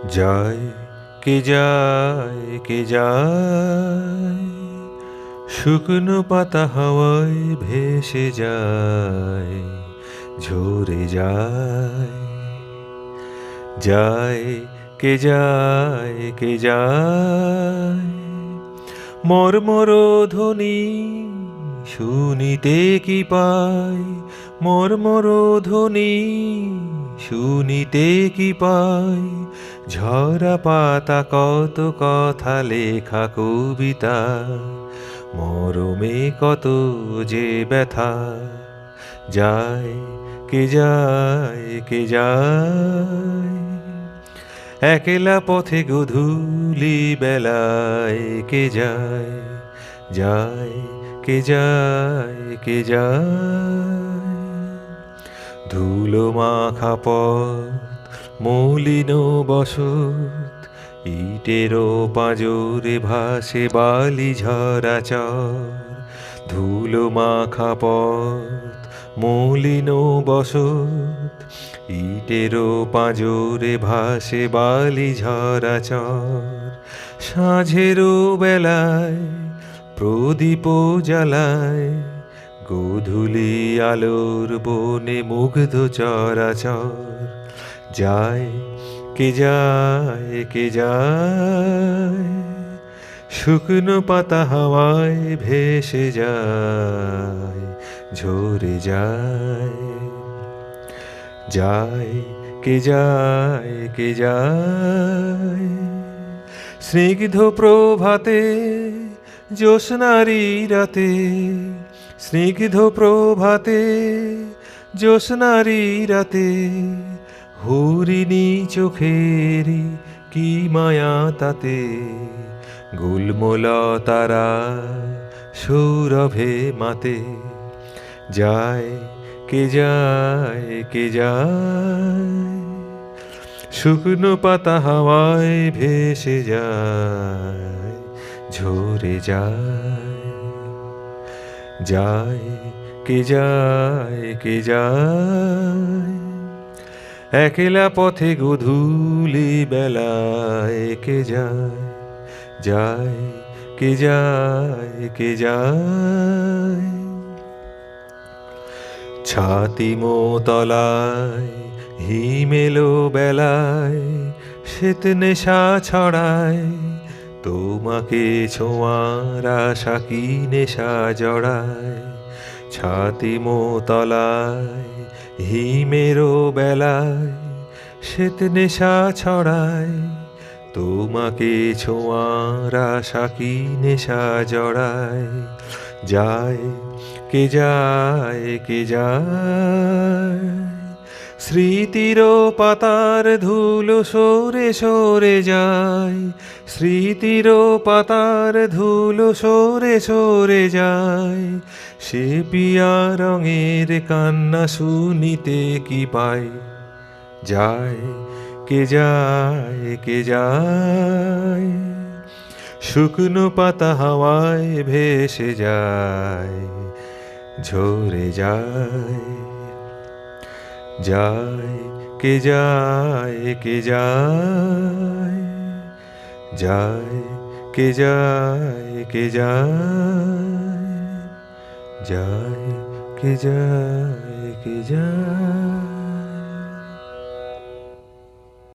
যায় কে যায় কে যায়, শুকনো পাতা হাওয়ায় ভেসে যায়, ঝরে যায়। যায় কে যায় কে যায়, মর্মর ধ্বনি শুনিতে কি পাই, মর্মর ধ্বনি শুনিতে কি পাই। ঝরা পাতা কত কথা লেখা কবিতা, মরমে কত যে ব্যথা। যায় কে যায় কে যায়, একলা পথে গধূলি বেলায় কে যায়। যায় কে যায় কে যায়, ধুলো মাখা পথ মলিন বসত, ইটেরও পাঁজরে ভাসে বালি ঝরা চর। ধুলো মাখা পথ মলিন বসত, ইটেরও পাঁজরে ভাসে বালি ঝরা চর। সাঁঝেরও বেলায় প্রদীপ জ্বালায়, গোধূলি আলোর বনে মুগ্ধ চরাচর। যায় কে যায় কে যায়, শুকনো পাতা হাওয়ায় ভেসে যায়, ঝরে যায়। যায় কে যায় কে যায়, স্নিগ্ধ প্রভাতে জ্যোৎস্নারি রাতে, স্নিগ্ধ প্রভাতে জ্যোৎস্নারি রাতে, হরিণী চোখেরি কি মায়া তাতে। গুলমলতারা সৌরভে মাতে, যায় কে যায় কে যায়, শুকনো পাতা হাওয়ায় ভেসে যায়, ঝরে যায়। যায় কে যায় কে যায়, একলা পথে গধূলি বেলায় কে যায়। যায় কে যায় কে যায়, ছাতি মোতলায় হিমেলো বেলায়, শীত নেশা ছড়ায়, তোমাকে ছোঁয়ার আশা কি নেশা জড়ায়। ছাতি মোতলায় হিমেরো বেলায়, শীত নেশা ছড়ায়, তোমাকে ছোঁয়ার আশা কি নেশা জড়ায়। যায় কে যায় কে যায়, স্মৃতির পাতার ধুলো সরে সরে যায়, স্মৃতির পাতার ধুলো সরে সরে যায়। সে পিয়া রঙের কান্না শুনিতে কি পাই। যায় কে যায় কে যায়, শুকনো পাতা হাওয়ায় ভেসে যায়, ঝরে যায়। যায় কে যায় কে যায়, যায় কে যায় কে যায়, যায় কে যায় কে যায়।